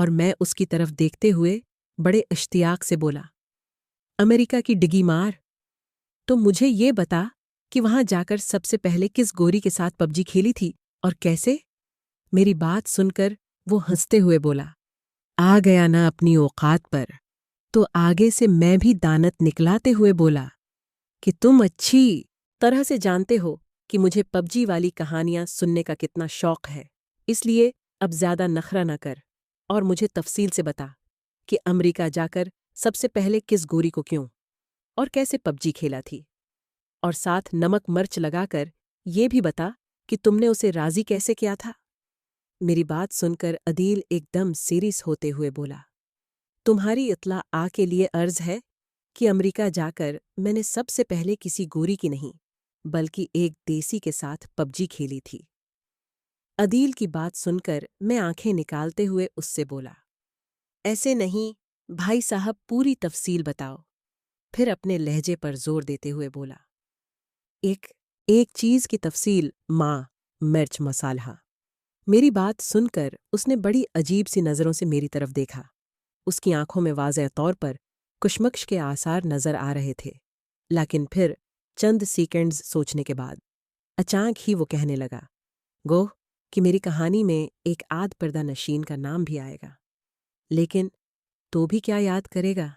اور میں اس کی طرف دیکھتے ہوئے بڑے اشتیاق سے بولا، امریکہ کی ڈگی مار، تو مجھے یہ بتا کہ وہاں جا کر سب سے پہلے کس گوری کے ساتھ پبجی کھیلی تھی اور کیسے؟ میری بات سن کر وہ ہنستے ہوئے بولا، آ گیا نا اپنی اوقات پر؟ تو آگے سے میں بھی دانت نکلاتے ہوئے بولا کہ تم اچھی طرح سے جانتے ہو کہ مجھے پبجی والی کہانیاں سننے کا کتنا شوق ہے، اس لیے اب زیادہ نخرہ نہ کر اور مجھے تفصیل سے بتا کہ امریکہ جا کر سب سے پہلے کس گوری کو کیوں اور کیسے پبجی کھیلا تھی، اور ساتھ نمک مرچ لگا کر یہ بھی بتا کہ تم نے اسے راضی کیسے کیا تھا۔ میری بات سن کر عدیل ایک دم سیریس ہوتے ہوئے بولا، تمہاری اطلاع کے لیے عرض ہے کہ امریکہ جا کر میں نے سب سے پہلے کسی گوری کی نہیں بلکہ ایک دیسی کے ساتھ پبجی کھیلی تھی۔ عدیل کی بات سن کر میں آنکھیں نکالتے ہوئے اس سے بولا، ایسے نہیں بھائی صاحب، پوری تفصیل بتاؤ۔ پھر اپنے لہجے پر زور دیتے ہوئے بولا، ایک چیز کی تفصیل، ماں، مرچ مصالحہ۔ میری بات سن کر اس نے بڑی عجیب سی نظروں سے میری طرف دیکھا۔ اس کی آنکھوں میں واضح طور پر کشمکش کے آثار نظر آ رہے تھے، لیکن پھر چند سیکنڈز سوچنے کے بعد اچانک ہی وہ کہنے لگا، گو کہ میری کہانی میں ایک آدھ پردہ نشین کا نام بھی آئے گا، لیکن تو بھی کیا یاد کرے گا؟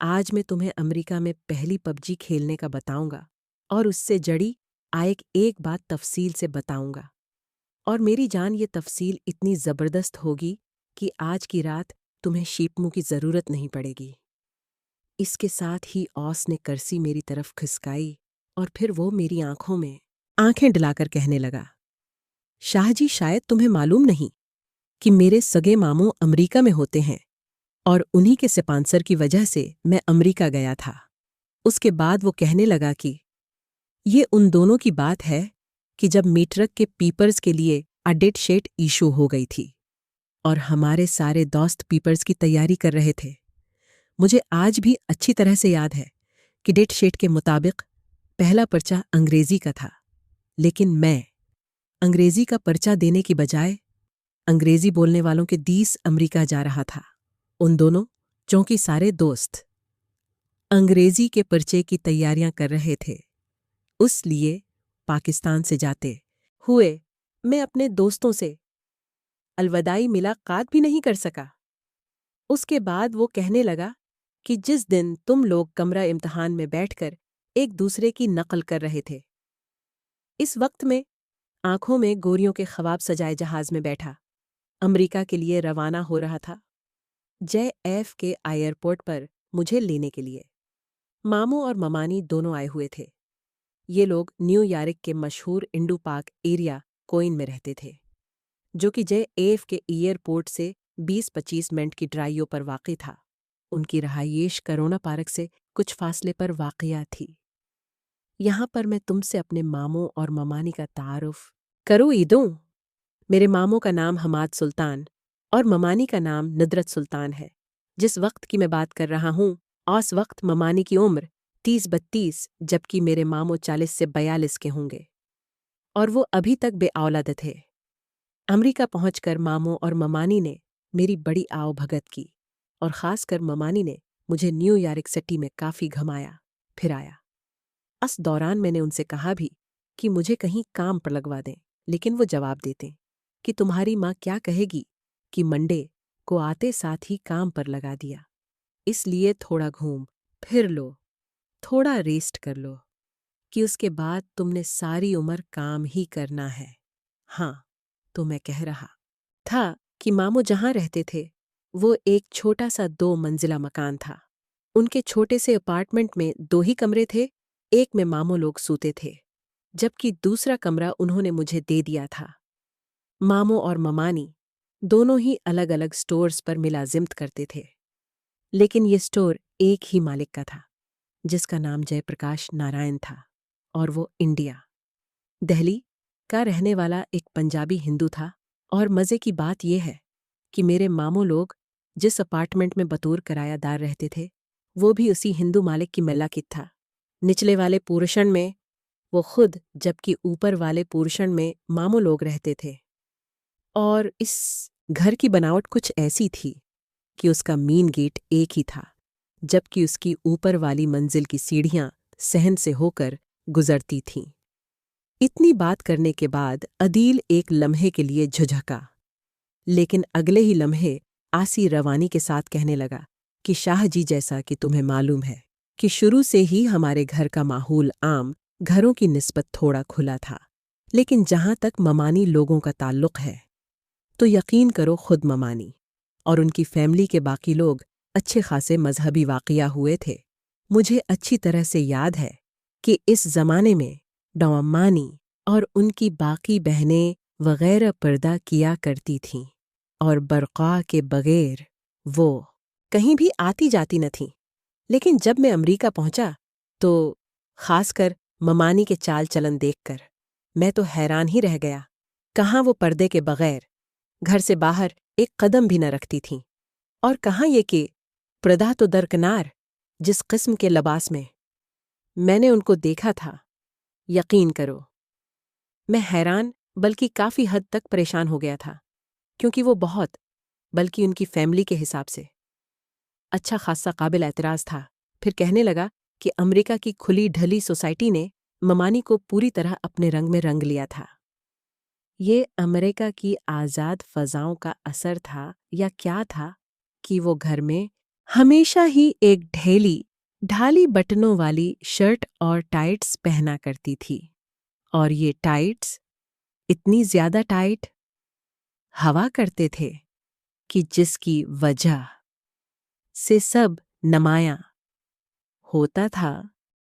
آج میں تمہیں امریکہ میں پہلی پبجی کھیلنے کا بتاؤں گا اور اس سے جڑی ایک بات تفصیل سے بتاؤں گا، اور میری جان یہ تفصیل اتنی زبردست ہوگی کہ آج کی رات تمہیں شیپمو کی ضرورت نہیں پڑے گی۔ اس کے ساتھ ہی اوس نے کرسی میری طرف کھسکائی اور پھر وہ میری آنکھوں میں آنکھیں ڈلا کر کہنے لگا، شاہ جی، شاید تمہیں معلوم نہیں کہ میرے سگے ماموں امریکہ میں ہوتے ہیں اور انہی کے سپانسر کی وجہ سے میں امریکہ گیا تھا۔ اس کے بعد وہ کہنے لگا کہ یہ ان دونوں کی بات ہے کہ جب میٹرک کے پیپرز کے لیے ڈیٹ شیٹ ایشو ہو گئی تھی اور ہمارے سارے دوست پیپرز کی تیاری کر رہے تھے، مجھے آج بھی اچھی طرح سے یاد ہے کہ ڈیٹ شیٹ کے مطابق پہلا پرچہ انگریزی کا تھا، لیکن میں انگریزی کا پرچہ دینے کی بجائے انگریزی بولنے والوں کے دیس امریکہ جا رہا تھا۔ ان دونوں چونکہ سارے دوست انگریزی کے پرچے کی تیاریاں کر رہے تھے، اس لیے پاکستان سے جاتے ہوئے میں اپنے دوستوں سے الوداعی ملاقات بھی نہیں کر سکا۔ اس کے بعد وہ کہنے لگا کہ جس دن تم لوگ کمرہ امتحان میں بیٹھ کر ایک دوسرے کی نقل کر رہے تھے، اس وقت میں آنکھوں میں گوریوں کے خواب سجائے جہاز میں بیٹھا امریکہ کے لیے روانہ ہو رہا تھا، جے ایف کے ایئرپورٹ پر مجھے لینے کے لیے۔ ماموں اور ممانی دونوں آئے ہوئے تھے۔ یہ لوگ نیو یارک کے مشہور انڈو پاک ایریا کوئن میں رہتے تھے، جو کہ جے ایف کے ایئرپورٹ سے 20-25 منٹ کی ڈرائیو پر واقع تھا۔ ان کی رہائش کرونا پارک سے کچھ فاصلے پر واقع تھی۔ یہاں پر میں تم سے اپنے ماموں اور ممانی کا تعارف کروں دوں۔ میرے ماموں کا نام حماد سلطان اور ممانی کا نام ندرت سلطان ہے۔ جس وقت کی میں بات کر رہا ہوں، اس وقت ممانی کی عمر 30-32 جبکہ میرے ماموں 40 سے 42 کے ہوں گے، اور وہ ابھی تک بے اولاد تھے۔ امریکہ پہنچ کر ماموں اور ممانی نے میری بڑی آؤ بھگت کی، اور خاص کر ممانی نے مجھے نیو یارک سٹی میں کافی گھمایا پھرایا۔ اس دوران میں نے ان سے کہا بھی کہ مجھے کہیں کام پر لگوا دیں، لیکن وہ جواب دیتے کہ تمہاری ماں کیا کہے گی کہ منڈے کو آتے ساتھ ہی کام پر لگا دیا، اس لیے تھوڑا گھوم پھر لو، تھوڑا ریسٹ کر لو، کہ اس کے بعد تم نے ساری عمر کام ہی کرنا ہے۔ ہاں، تو میں کہہ رہا تھا کہ ماموں جہاں رہتے تھے وہ ایک چھوٹا سا 2 منزلہ مکان تھا۔ ان کے چھوٹے سے اپارٹمنٹ میں 2 ہی کمرے تھے، ایک میں ماموں لوگ سوتے تھے، جبکہ دوسرا کمرہ انہوں نے مجھے دے دیا تھا۔ ماموں اور ممانی دونوں ہی الگ الگ سٹورز پر ملازمت کرتے تھے، لیکن یہ سٹور ایک ہی مالک کا تھا، جس کا نام جے پرکاش نارائن تھا، اور وہ انڈیا دہلی کا رہنے والا ایک پنجابی ہندو تھا۔ اور مزے کی بات یہ ہے کہ میرے ماموں لوگ جس اپارٹمنٹ میں بطور کرایہ دار رہتے تھے وہ بھی اسی ہندو مالک کی ملکیت تھا۔ نچلے والے پورشن میں وہ خود، جبکہ اوپر والے پورشن میں ماموں لوگ رہتے تھے، اور اس گھر کی بناوٹ کچھ ایسی تھی کہ اس کا مین گیٹ ایک ہی تھا، جبکہ اس کی اوپر والی منزل کی سیڑھیاں صحن سے ہو کر گزرتی تھیں۔ اتنی بات کرنے کے بعد عدیل ایک لمحے کے لیے جھجھکا، لیکن اگلے ہی لمحے آسی روانی کے ساتھ کہنے لگا کہ شاہ جی، جیسا کہ تمہیں معلوم ہے کہ شروع سے ہی ہمارے گھر کا ماحول عام گھروں کی نسبت تھوڑا کھلا تھا، لیکن جہاں تک ممانی لوگوں کا تعلق ہے تو یقین کرو خود ممانی اور ان کی فیملی کے باقی لوگ اچھے خاصے مذہبی واقعہ ہوئے تھے۔ مجھے اچھی طرح سے یاد ہے کہ اس زمانے میں ڈومانی اور ان کی باقی بہنیں وغیرہ پردہ کیا کرتی تھیں، اور برقع کے بغیر وہ کہیں بھی آتی جاتی نہ تھیں۔ لیکن جب میں امریکہ پہنچا تو خاص کر ممانی کے چال چلن دیکھ کر میں تو حیران ہی رہ گیا۔ کہاں وہ پردے کے بغیر گھر سے باہر ایک قدم بھی نہ رکھتی تھیں، اور کہاں یہ کہ پردہ تو درکنار جس قسم کے لباس میں نے ان کو دیکھا تھا، یقین کرو میں حیران بلکہ کافی حد تک پریشان ہو گیا تھا، کیونکہ وہ بہت بلکہ ان کی فیملی کے حساب سے اچھا خاصا قابل اعتراض تھا۔ پھر کہنے لگا کہ امریکہ کی کھلی ڈھلی سوسائٹی نے ممانی کو پوری طرح اپنے رنگ میں رنگ لیا تھا۔ یہ امریکہ کی آزاد فضاؤں کا اثر تھا یا کیا تھا کہ وہ گھر میں ہمیشہ ہی ایک ڈھالی بٹنوں والی شرٹ اور ٹائٹس پہنا کرتی تھی، اور یہ ٹائٹس اتنی زیادہ ٹائٹ ہوا کرتے تھے کہ جس کی وجہ سے سب نمایاں ہوتا تھا